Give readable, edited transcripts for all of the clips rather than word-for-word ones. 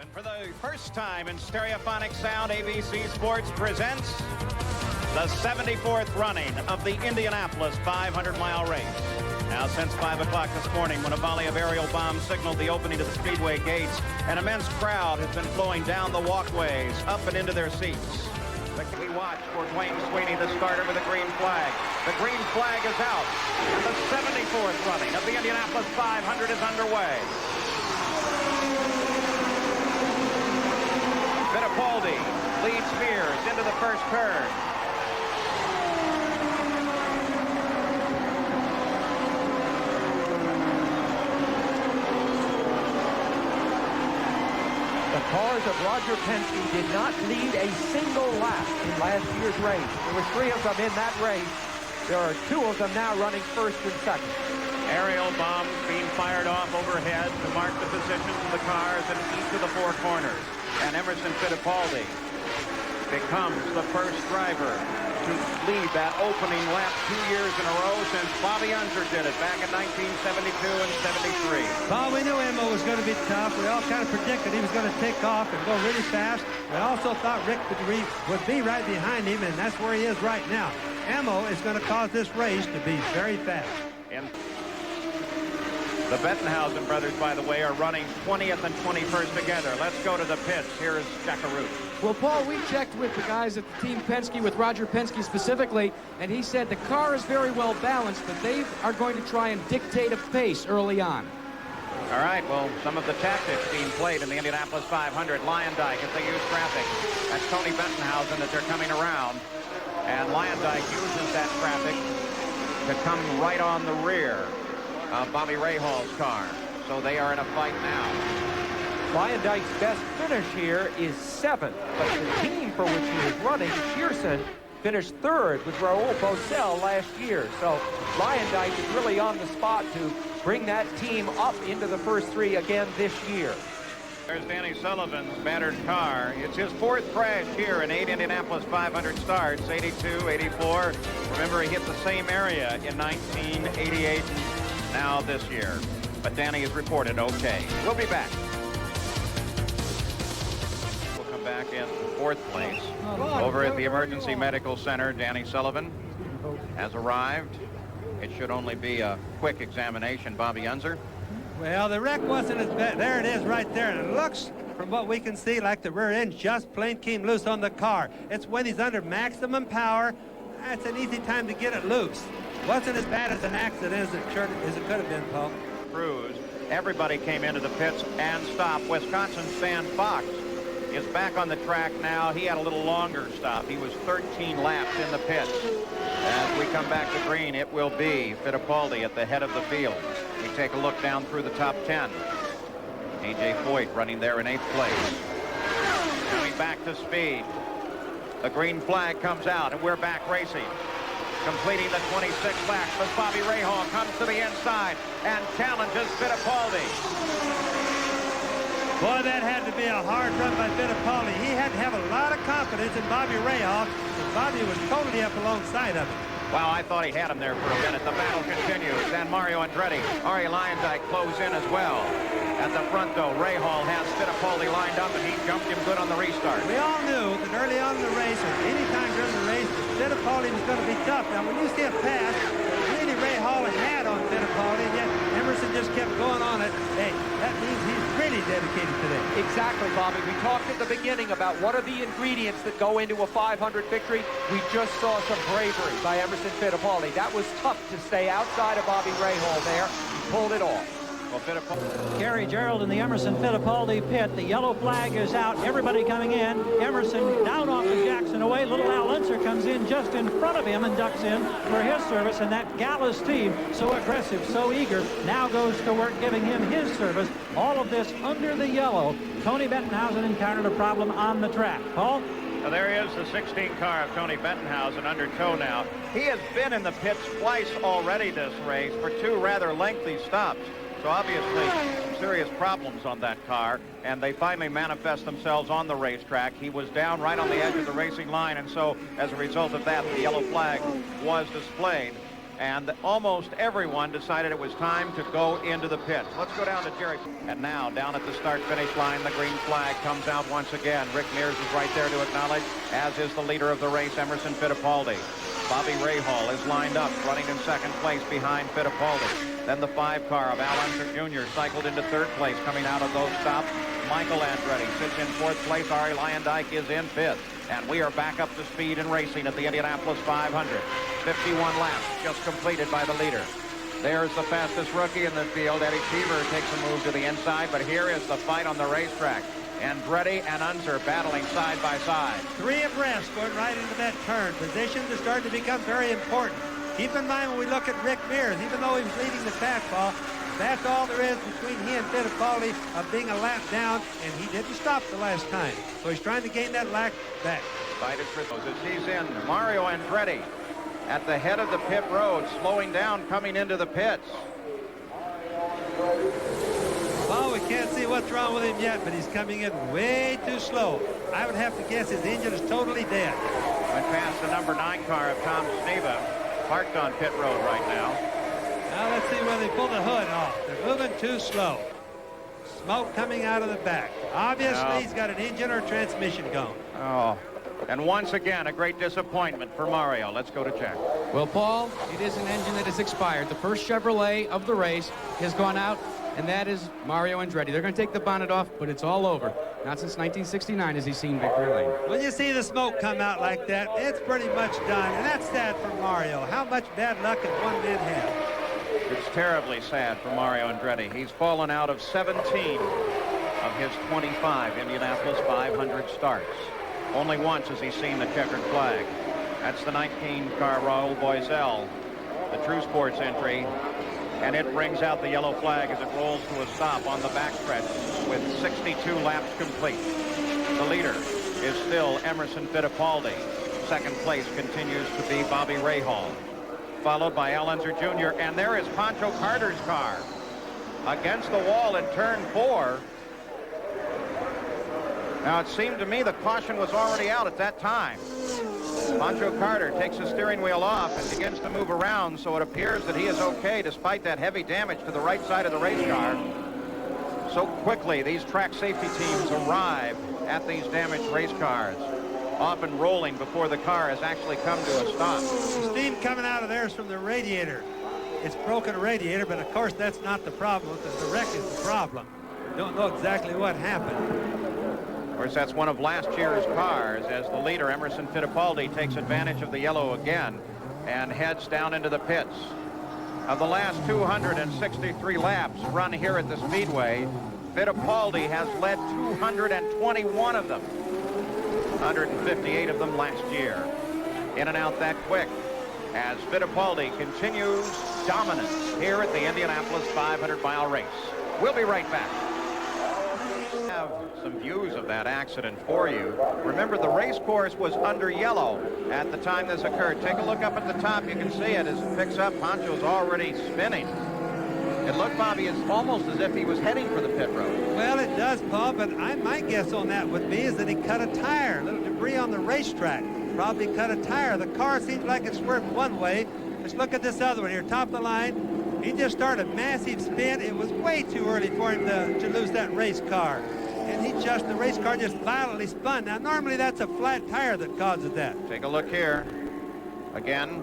And for the first time in stereophonic sound, ABC Sports presents the 74th running of the Indianapolis 500-mile race. Now, since 5 o'clock this morning, when a volley of aerial bombs signaled the opening of the speedway gates, an immense crowd has been flowing down the walkways, up and into their seats. We watch for Dwayne Sweeney, the starter, with a green flag. The green flag is out, and the 74th running of the Indianapolis 500 is underway. Fittipaldi leads Spears into the first turn. The cars of Roger Penske did not lead a single lap in last year's race. There were 3 of them in that race. There are 2 of them now running first and second. Aerial bombs being fired off overhead to mark the positions of the cars in each of the 4 corners. And Emerson Fittipaldi becomes the first driver to lead that opening lap 2 years in a row since Bobby Unser did it back in 1972 and 73. Well, we knew Emmo was going to be tough. We all kind of predicted he was going to take off and go really fast. We also thought Rick would be right behind him, and that's where he is right now. Emmo is going to cause this race to be very fast. And the Bettenhausen brothers, by the way, are running 20th and 21st together. Let's go to the pits. Here is Jackaroo. Well, Paul, we checked with the guys at the Team Penske, with Roger Penske specifically, and he said the car is very well balanced, but they are going to try and dictate a pace early on. All right, well, some of the tactics being played in the Indianapolis 500. Luyendyk, as they use traffic. That's Tony Bettenhausen as they're coming around. And Luyendyk uses that traffic to come right on the rear of Bobby Rahal's car. So they are in a fight now. Luyendyk's best finish here is 7th, but the team for which he is running, Shearson, finished 3rd with Rahal Boesel last year. So Luyendyk is really on the spot to bring that team up into the first 3 again this year. There's Danny Sullivan's battered car. It's his 4th crash here in 8 Indianapolis 500 starts, 82, 84. Remember, he hit the same area in 1988, now this year. But Danny is reported okay. We'll be back. We'll come back in 4th place. Over at the Emergency Medical Center, Danny Sullivan has arrived. It should only be a quick examination. Bobby Unser. Well, the wreck wasn't as bad. There it is right there. And it looks, from what we can see, like the rear end just plain came loose on the car. It's when he's under maximum power. That's an easy time to get it loose. Wasn't as bad as an accident as it could have been, Paul. Cruz. Everybody came into the pits and stopped. Wisconsin Stan Fox is back on the track now. He had a little longer stop. He was 13 laps in the pits. As we come back to green, it will be Fittipaldi at the head of the field. We take a look down through the top 10. A.J. Foyt running there in 8th place. Coming back to speed. The green flag comes out, and we're back racing. Completing the 26th lap as Bobby Rahal comes to the inside and challenges Fittipaldi. Boy, that had to be a hard run by Fittipaldi. He had to have a lot of confidence in Bobby Rahal, because Bobby was totally up alongside of him. Wow, I thought he had him there for a minute. The battle continues, and Mario Andretti, Arie Luyendyk close in as well. At the front, though, Rahal has Fittipaldi lined up, and he jumped him good on the restart. We all knew that early on in the race, or any time during the race, Fittipaldi was going to be tough. Now, when you see a pass, really Rahal had on Fittipaldi, and yet Emerson just kept going on it. Hey, that means he's really dedicated today. Exactly, Bobby. We talked at the beginning about what are the ingredients that go into a 500 victory. We just saw some bravery by Emerson Fittipaldi. That was tough to stay outside of Bobby Rahal there. He pulled it off. Well, Fittipaldi. Gary Gerald in the Emerson Fittipaldi pit. The yellow flag is out. Everybody coming in. Emerson down off of Jackson away. Little Al Unser comes in just in front of him and ducks in for his service. And that Gallus team, so aggressive, so eager, now goes to work giving him his service. All of this under the yellow. Tony Bettenhausen encountered a problem on the track. Paul? Now, there is the 16 car of Tony Bettenhausen under tow now. He has been in the pits twice already this race for 2 rather lengthy stops. So obviously some serious problems on that car, and they finally manifest themselves on the racetrack. He was down right on the edge of the racing line, and so as a result of that, the yellow flag was displayed. and almost everyone decided it was time to go into the pits. Let's go down to Jerry. And now, down at the start-finish line, the green flag comes out once again. Rick Mears is right there to acknowledge, as is the leader of the race, Emerson Fittipaldi. Bobby Rahal is lined up, running in second place behind Fittipaldi. Then the 5 car of Al Unser Jr. cycled into third place, coming out of those stops. Michael Andretti sits in fourth place. Arie Luyendyk is in fifth. And we are back up to speed and racing at the Indianapolis 500. 51 laps just completed by the leader. There's the fastest rookie in the field. Eddie Cheever takes a move to the inside, but here is the fight on the racetrack. Andretti and Unser battling side by side. 3 abreast going right into that turn. Positions are starting to become very important. Keep in mind when we look at Rick Mears, even though he was leading the pack, Paul, that's all there is between he and Fittipaldi of being a lap down, and he didn't stop the last time. So he's trying to gain that lap back. Fight is for those as he's in. Mario Andretti at the head of the pit road, slowing down coming into the pits. Well, we can't see what's wrong with him yet, but he's coming in way too slow. I would have to guess his engine is totally dead. Went past the number 9 car of Tom Sneva, parked on pit road right now. Now let's see where they pull the hood off. They're moving too slow. Smoke coming out of the back. Obviously, he's got an engine or transmission going. Oh, and once again, a great disappointment for Mario. Let's go to Jack. Well, Paul, it is an engine that has expired. The first Chevrolet of the race has gone out, and that is Mario Andretti. They're going to take the bonnet off, but it's all over. Not since 1969 has he seen victory lane. When you see the smoke come out like that, it's pretty much done, and that's sad for Mario. How much bad luck can one man have? It's terribly sad for Mario Andretti. He's fallen out of 17 of his 25 Indianapolis 500 starts. Only once has he seen the checkered flag. That's the 19 car Rahal Boesel, the True Sports entry, and it brings out the yellow flag as it rolls to a stop on the backstretch with 62 laps complete. The leader is still Emerson Fittipaldi. Second place continues to be Bobby Rahal, followed by Al Unser Jr. And there is Pancho Carter's car against the wall in turn 4. Now, it seemed to me the caution was already out at that time. Pancho Carter takes the steering wheel off and begins to move around, so it appears that he is okay despite that heavy damage to the right side of the race car. So quickly, these track safety teams arrive at these damaged race cars, often rolling before the car has actually come to a stop. The steam coming out of there is from the radiator. It's broken radiator, but of course that's not the problem. The wreck is the problem. Don't know exactly what happened. Of course, that's one of last year's cars as the leader, Emerson Fittipaldi, takes advantage of the yellow again and heads down into the pits. Of the last 263 laps run here at the Speedway, Fittipaldi has led 221 of them. 158 of them last year. In and out that quick as Fittipaldi continues dominance here at the Indianapolis 500-mile race. We'll be right back. Have some views of that accident for you. Remember, the race course was under yellow at the time this occurred. Take a look up at the top. You can see it as it picks up. Pancho's already spinning. It looked, Bobby, it's almost as if he was heading for the pit road. Well, it does, Paul, but my guess on that would be is that he cut a tire. A little debris on the racetrack. Probably cut a tire. The car seems like it swerved one way. Let's look at this other one here, top of the line. He just started a massive spin. It was way too early for him to lose that race car. And the race car just violently spun. Now, normally that's a flat tire that causes that. Take a look here. Again,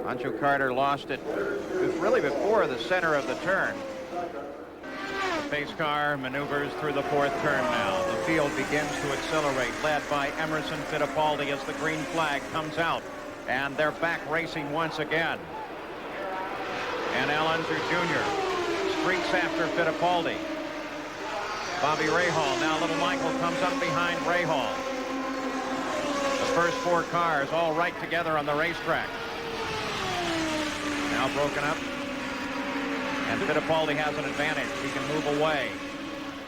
Pancho Carter lost it. It was really before the center of the turn. The pace car maneuvers through the fourth turn now. The field begins to accelerate, led by Emerson Fittipaldi as the green flag comes out. And they're back racing once again. And Al Unser Jr. streaks after Fittipaldi. Bobby Rahal, now little Michael comes up behind Rahal. The first 4 cars all right together on the racetrack. Now broken up. And Fittipaldi has an advantage. He can move away.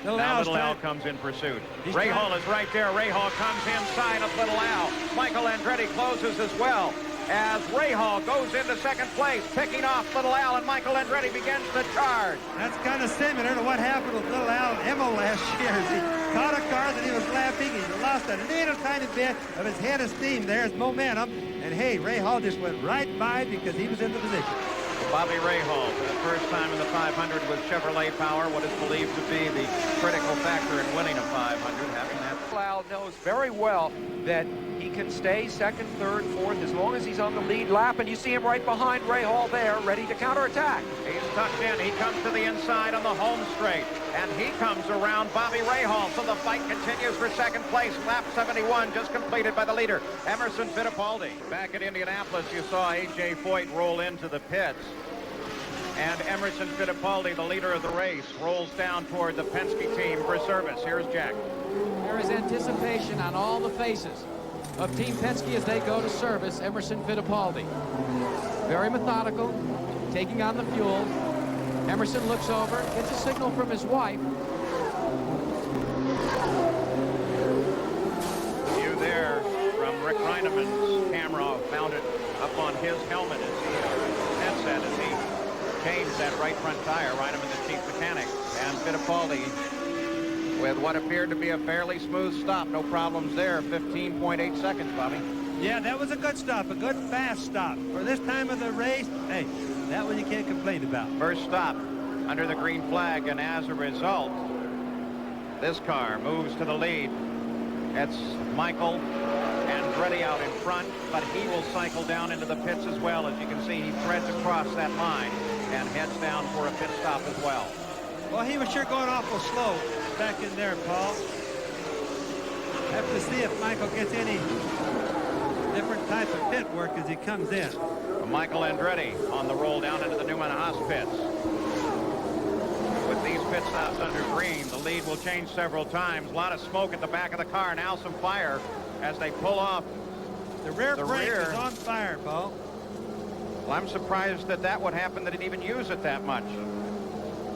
Now Little Al comes in pursuit. Rahal is right there. Rahal comes inside of Little Al. Michael Andretti closes as well as Rahal goes into second place, picking off Little Al, and Michael Andretti begins the charge. That's kind of similar to what happened with Little Al and Emil last year. caught a car that he was lapping. He lost a little tiny bit of his head of steam there, his momentum. And hey, Rahal just went right by because he was in the position. Bobby Rahal, for the first time in the 500 with Chevrolet power, what is believed to be the critical factor in winning a 500, having that. Cloud knows very well that he can stay second, third, fourth, as long as he's on the lead lap, and you see him right behind Rahal there, ready to counterattack. He's tucked in. He comes to the inside on the home straight, and he comes around Bobby Rahal. So the fight continues for second place. Lap 71 just completed by the leader, Emerson Fittipaldi. Back at Indianapolis, you saw A.J. Foyt roll into the pits. And Emerson Fittipaldi, the leader of the race, rolls down toward the Penske team for service. Here's Jack. There is anticipation on all the faces of Team Penske as they go to service Emerson Fittipaldi. Very methodical, taking on the fuel. Emerson looks over, gets a signal from his wife. View there from Rick Reinemann's camera mounted up on his helmet as he headset as he changed that right front tire. Reinemann, the chief mechanic, and Fittipaldi with what appeared to be a fairly smooth stop. No problems there. 15.8 seconds, Bobby. Yeah, that was a good stop, a good fast stop. For this time of the race, hey, that one you can't complain about. First stop under the green flag, and as a result, this car moves to the lead. It's Michael Andretti out in front, but he will cycle down into the pits as well. As you can see, he threads across that line and heads down for a pit stop as well. Well, he was sure going awful slow back in there, Paul. Have to see if Michael gets any different type of pit work as he comes in. Michael Andretti on the roll down into the Newman Haas pits. With these pit stops under green, the lead will change several times. A lot of smoke at the back of the car. Now some fire as they pull off. The rear brake is on fire, Paul. Well, I'm surprised that that would happen. They didn't even use it that much.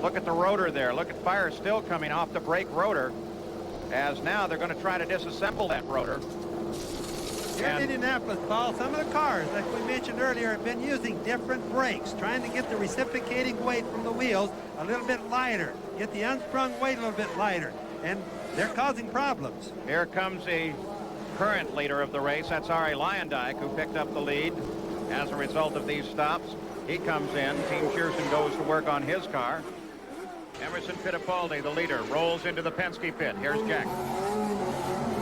Look at the rotor there. Look at fire still coming off the brake rotor, as now they're going to try to disassemble that rotor. Here in Indianapolis, Paul, some of the cars, like we mentioned earlier, have been using different brakes, trying to get the reciprocating weight from the wheels a little bit lighter, get the unsprung weight a little bit lighter, and they're causing problems. Here comes the current leader of the race. That's Arie Luyendyk, who picked up the lead as a result of these stops. He comes in. Team Shearson goes to work on his car. Emerson Fittipaldi, the leader, rolls into the Penske pit. Here's Jack.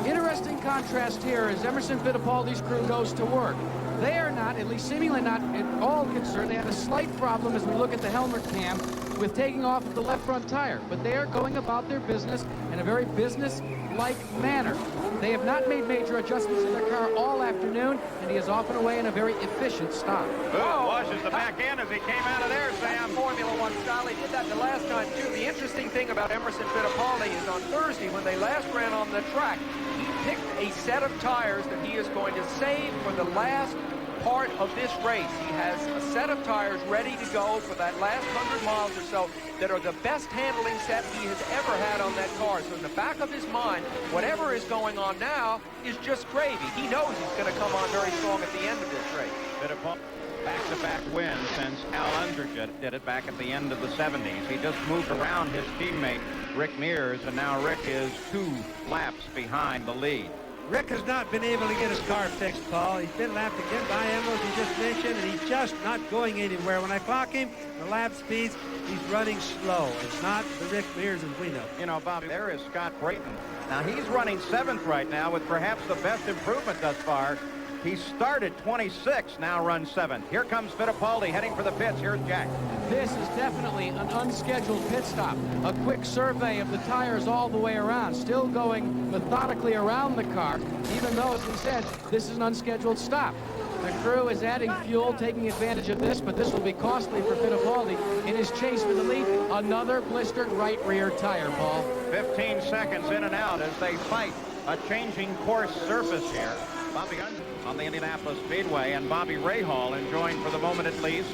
Interesting contrast here as Emerson Fittipaldi's crew goes to work. They are not, at least seemingly not at all concerned. They had a slight problem as we look at the helmet cam with taking off the left front tire, but they are going about their business in a very business-like manner. They have not made major adjustments in their car all afternoon, and he is off and away in a very efficient stop. Washes the back end as he came out of there, Sam. Formula One style. He did that the last time, too. The interesting thing about Emerson Fittipaldi is on Thursday, when they last ran on the track, he picked a set of tires that he is going to save for the last part of this race. He has a set of tires ready to go for that last 100 miles or so that are the best handling set he has ever had on that car. So in the back of his mind, whatever is going on now is just gravy. He knows he's going to come on very strong at the end of this race. Fittipaldi, back-to-back wins since Unser Jr did it back at the end of the 70s. He just moved around his teammate, Rick Mears, and now Rick is 2 laps behind the lead. Rick has not been able to get his car fixed, Paul. He's been lapped again by Emma, as you just mentioned, and he's just not going anywhere. When I clock him, the lap speeds, he's running slow. It's not the Rick Mears as we know. You know, Bobby, there is Scott Brayton. Now, he's running 7th right now with perhaps the best improvement thus far. He started 26, now runs 7th. Here comes Fittipaldi heading for the pits. Here's Jack. This is definitely an unscheduled pit stop. A quick survey of the tires all the way around, still going methodically around the car, even though, as we said, this is an unscheduled stop. The crew is adding fuel, taking advantage of this, but this will be costly for Fittipaldi in his chase for the lead. Another blistered right rear tire, Paul. 15 seconds in and out as they fight a changing course surface here. Bobby Unser on the Indianapolis Speedway, and Bobby Rahal enjoying, for the moment at least,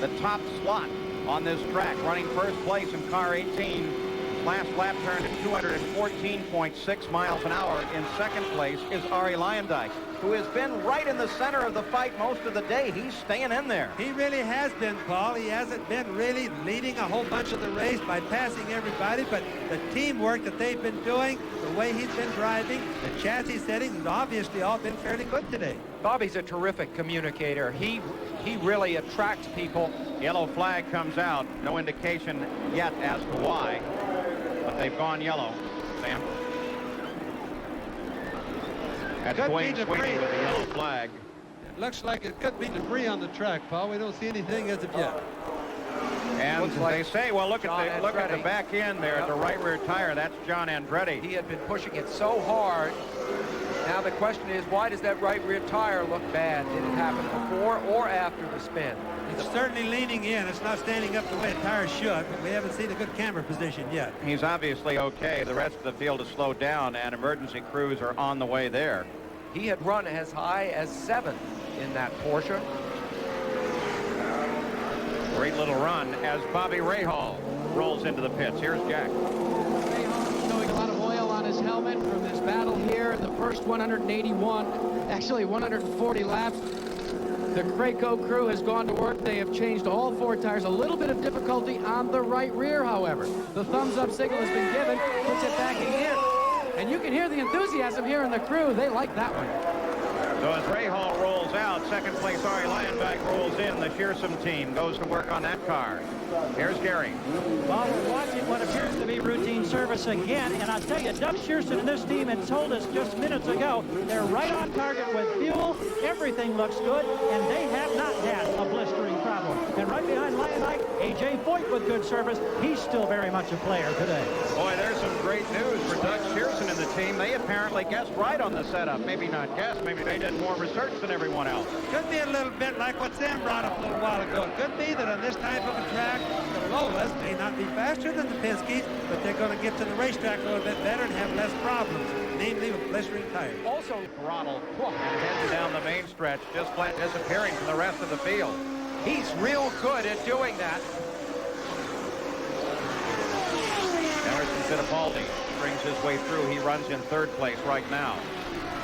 the top slot on this track, running first place in car 18. Last lap turned at 214.6 miles an hour. In second place is Arie Luyendyk, who has been right in the center of the fight most of the day. He's staying in there. He really has been, Paul. He hasn't been really leading a whole bunch of the race by passing everybody, but the teamwork that they've been doing, the way he's been driving, the chassis settings has obviously all been fairly good today. Bobby's a terrific communicator. He really attracts people. Yellow flag comes out. No indication yet as to why, but they've gone yellow. Sam? That's Dwayne Sweeney with the yellow flag. It looks like it could be debris on the track, Paul. We don't see anything as of yet. And they say, well, look at the back end there, the right rear tire. That's John Andretti. He had been pushing it so hard. Now the question is, why does that right rear tire look bad? Did it happen before or after the spin? It's certainly leaning in. It's not standing up the way a tire should, but we haven't seen a good camera position yet. He's obviously okay. The rest of the field has slowed down, and emergency crews are on the way there. He had run as high as 7th in that Porsche. Great little run as Bobby Rahal rolls into the pits. Here's Jack. Rahal showing a lot of oil on his helmet from this battle here in the first 181, actually 140 laps. The Craco crew has gone to work. They have changed all 4 tires. A little bit of difficulty on the right rear, however. The thumbs up signal has been given, puts it back in gear. And you can hear the enthusiasm here in the crew. They like that one. So as Rahal rolls out, second place Arie Luyendyk rolls in. The Shearson team goes to work on that car. Here's Gary. Well, we're watching what appears to be routine service again, and I tell you, Doug Shearson and this team had told us just minutes ago they're right on target with fuel. Everything looks good, and they have not had a blistering problem. And right behind Luyendyk, A.J. Foyt with good service. He's still very much a player today. Boy, there's some great news for Doug Shearson and the team. They apparently guessed right on the setup. Maybe not guessed, maybe they did more research than everyone else. Could be a little bit like what Sam brought up a little while ago. It could be that on this type of a track, the Lolas may not be faster than the Penske's, but they're going to get to the racetrack a little bit better and have less problems, namely with blistering tires. Also, throttle and heads down the main stretch, just flat disappearing from the rest of the field. He's real good at doing that. Emerson Fittipaldi brings his way through. He runs in third place right now.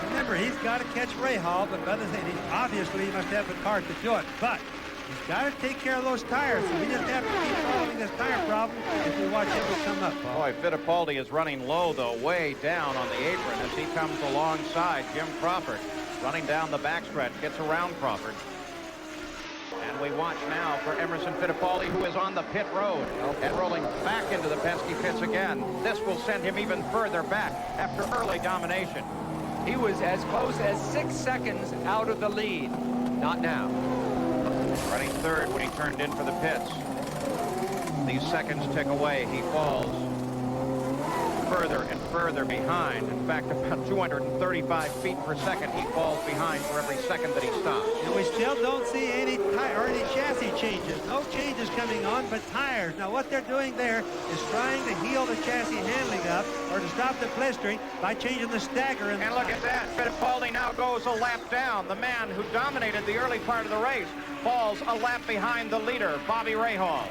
Remember, he's got to catch Rahal, but by the thing, obviously he must have the car to do it. But he's got to take care of those tires, so we just have to keep following this tire problem if we watch him come up, Paul. Boy, Fittipaldi is running low, though, way down on the apron as he comes alongside Jim Crawford. Running down the backstretch, gets around Crawford. And we watch now for Emerson Fittipaldi, who is on the pit road and rolling back into the Penske pits again. This will send him even further back after early domination. He was as close as 6 seconds out of the lead. Not now. Running third when he turned in for the pits. These seconds tick away. He falls further and further behind. In fact, about 235 feet per second he falls behind for every second that he stops. And we still don't see any tire or any chassis changes. No changes coming on, but tires. Now what they're doing there is trying to heal the chassis handling up or to stop the blistering by changing the stagger. And look at that. Fittipaldi now goes a lap down. The man who dominated the early part of the race falls a lap behind the leader, Bobby Rahal.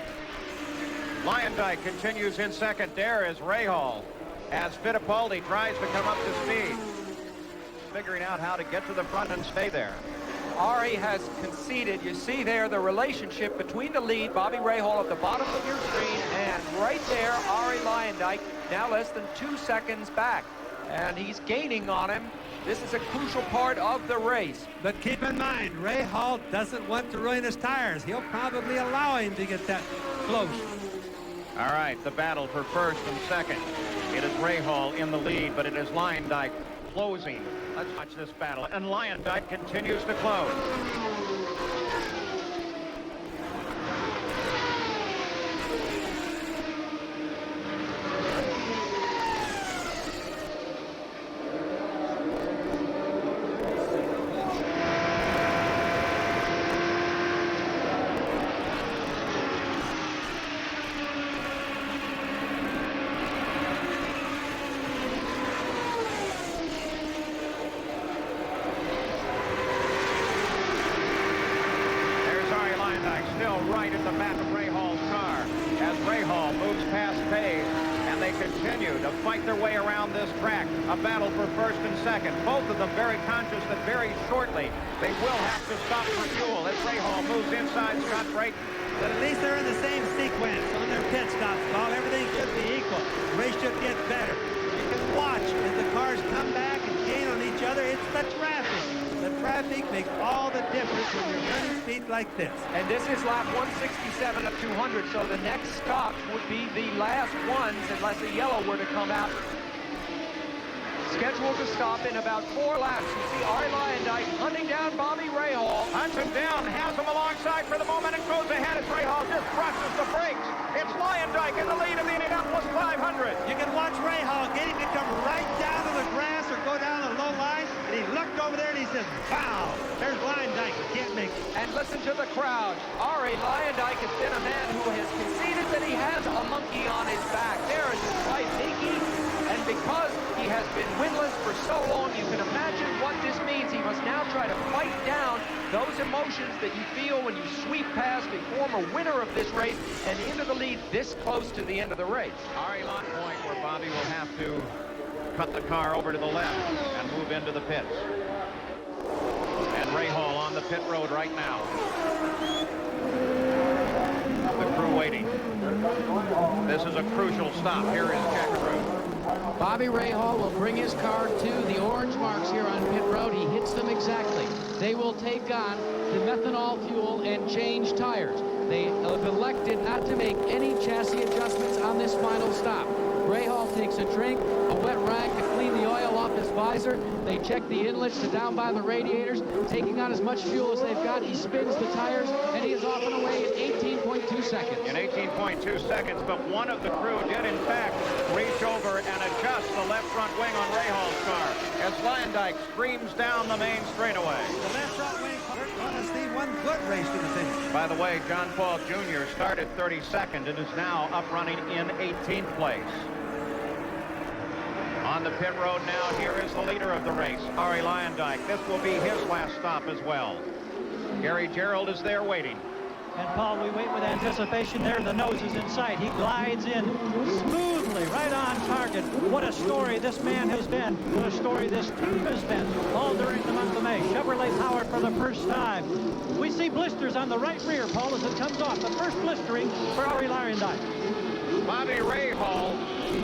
Luyendyk continues in second. There is Rahal as Fittipaldi tries to come up to speed, figuring out how to get to the front and stay there. Arie has conceded. You see there the relationship between the lead, Bobby Rahal at the bottom of your screen, and right there, Arie Luyendyk, now less than 2 seconds back. And he's gaining on him. This is a crucial part of the race. But keep in mind, Rahal doesn't want to ruin his tires. He'll probably allow him to get that close. All right, the battle for first and second. It is Rahal in the lead, but it is Luyendyk closing. Let's watch this battle. And Luyendyk continues to close. continue to fight their way around this track. A battle for first and second. Both of them very conscious that very shortly they will have to stop for fuel as Rahal moves inside Scott Brayton. But at least they're in the same sequence on their pit stops, Paul. Everything should be equal. The race should get better. You can watch as the cars come back and gain on each other. It's the traffic. The traffic makes all the difference when you're running speeds like this. And this is lap 167 of 200, so the next stop would be the last ones unless a yellow were to come out. Scheduled to stop in about 4 laps. You see Arie Luyendyk hunting down Bobby Rahal. Hunts him down, has him alongside for the moment, and goes ahead as Rahal just crushes the brakes. It's Luyendyk in the lead of the Indianapolis 500. You can watch Rahal getting to come right down to the grass or go down the low line, and he looked over there and he says, "Wow, there's Luyendyk. Can't make it." And listen to the crowd. Arie Luyendyk has been a man who has conceded that he has a monkey on his back. There is his wife, Nikki. And because he has been winless for so long, you can imagine what this means. He must now try to fight down those emotions that you feel when you sweep past a former winner of this race and into the lead this close to the end of the race. Arie line point where Bobby will have to cut the car over to the left and move into the pits. And Rahal on the pit road right now. The crew waiting. This is a crucial stop. Here is Jack Crew. Bobby Rahal will bring his car to the orange marks here on pit road. He hits them exactly. They will take on the methanol fuel and change tires. They have elected not to make any chassis adjustments on this final stop. Rahal takes a drink, a wet rag to clean the oil off his visor. They check the inlets to down by the radiators, taking on as much fuel as they've got. He spins the tires, and he is off and away in 18.2 seconds. In 18.2 seconds, but one of the crew did, in fact, reach over and adjust the left front wing on Rahal's car as Luyendyk streams down the main straightaway. The left front wing, we're going to see one good race to the finish. By the way, John Paul Jr. started 32nd and is now up running in 18th place. On the pit road now, here is the leader of the race, Arie Luyendyk. This will be his last stop as well. Gary Gerould is there waiting. And Paul, we wait with anticipation there. The nose is in sight. He glides in smoothly, right on target. What a story this man has been. What a story this team has been. All during the month of May. Chevrolet powered for the first time. We see blisters on the right rear, Paul, as it comes off. The first blistering for Arie Luyendyk. Bobby Rahal,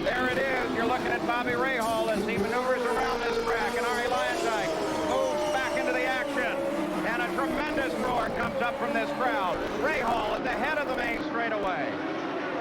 there it is. You're looking at Bobby Rahal as he maneuvers around this track, and Arie Luyendyk moves back into the action. And a tremendous roar comes up from this crowd. Rahal at the head of the main straightaway.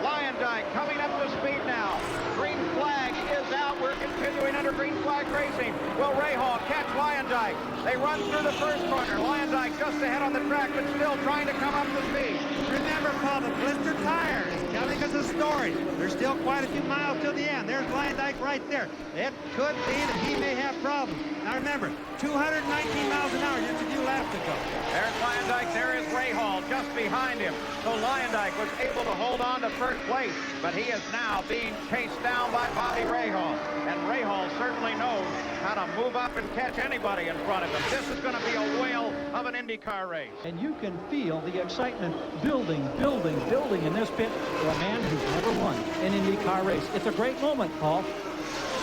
Luyendyk coming up to speed now. Green flag is out. We're continuing under green flag racing. Will Rahal catch Luyendyk? They run through the first corner. Luyendyk just ahead on the track, but still trying to come up to speed. Remember, Paul, the blister tire is telling us a story. There's still quite a few miles till the end. There's Luyendyk right there. It could be that he may have problems. Now remember, 219 miles an hour just a few laps ago. There's Luyendyk. There is Rahal just behind him. So Luyendyk was able to hold on to first place, but he is now being chased down by Bobby Rahal. And Rahal certainly knows how to move up and catch anybody in front of him. This is going to be a whale of an IndyCar race. And you can feel the excitement building in this pit for a man who's never won an IndyCar race. It's a great moment, Paul.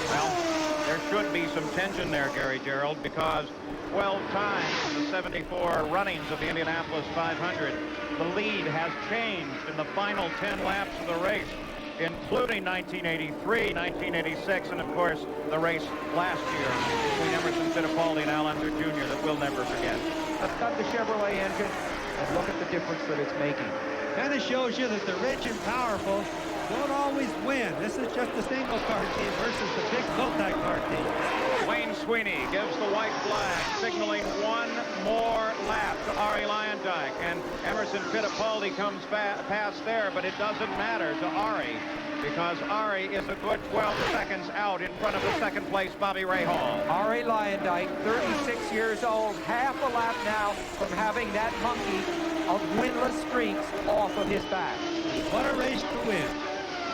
Well, there should be some tension there, Gary Gerould, because 12 times in the 74 runnings of the Indianapolis 500, the lead has changed in the final 10 laps of the race, including 1983, 1986, and of course the race last year between Emerson Fittipaldi and Unser Jr. that we'll never forget. Let's cut the Chevrolet engine and look at the difference that it's making. Kind of shows you that the rich and powerful don't always win. This is just a single car team versus the big multi-car team. Wayne Sweeney gives the white flag, signaling one more lap to Arie Luyendyk. And Emerson Fittipaldi comes past there, but it doesn't matter to Arie because Arie is a good 12 seconds out in front of the second place Bobby Rahal. Arie Luyendyk, 36 years old, half a lap now from having that monkey of winless streaks off of his back. What a race to win.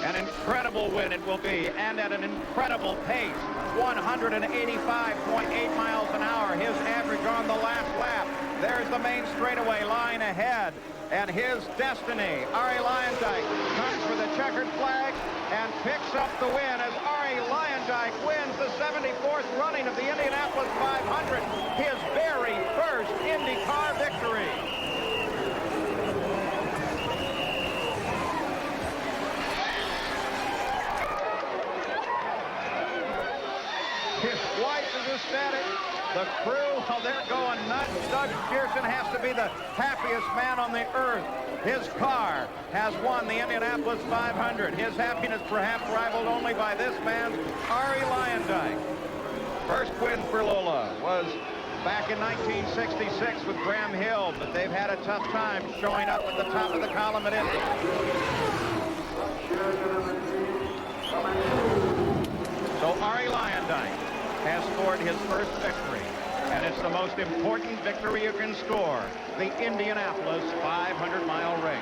An incredible win it will be, and at an incredible pace, 185.8 miles an hour, his average on the last lap. There's the main straightaway line ahead, and his destiny, Arie Luyendyk, comes for the checkered flag and picks up the win as Luyendyk wins the 74th running of the Indianapolis 500, his very first IndyCar victory. His wife is ecstatic. The crew, oh, they're going nuts. Doug Shearson has to be the happiest man on the earth. His car has won the Indianapolis 500. His happiness perhaps rivaled only by this man, Arie Luyendyk. First win for Lola was back in 1966 with Graham Hill, but they've had a tough time showing up at the top of the column at Indy. So Arie Luyendyk has scored his first victory, and it's the most important victory you can score, the Indianapolis 500-mile race.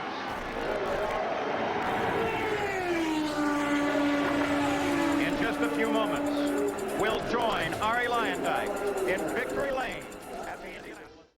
In just a few moments, we'll join Arie Luyendyk in victory lane.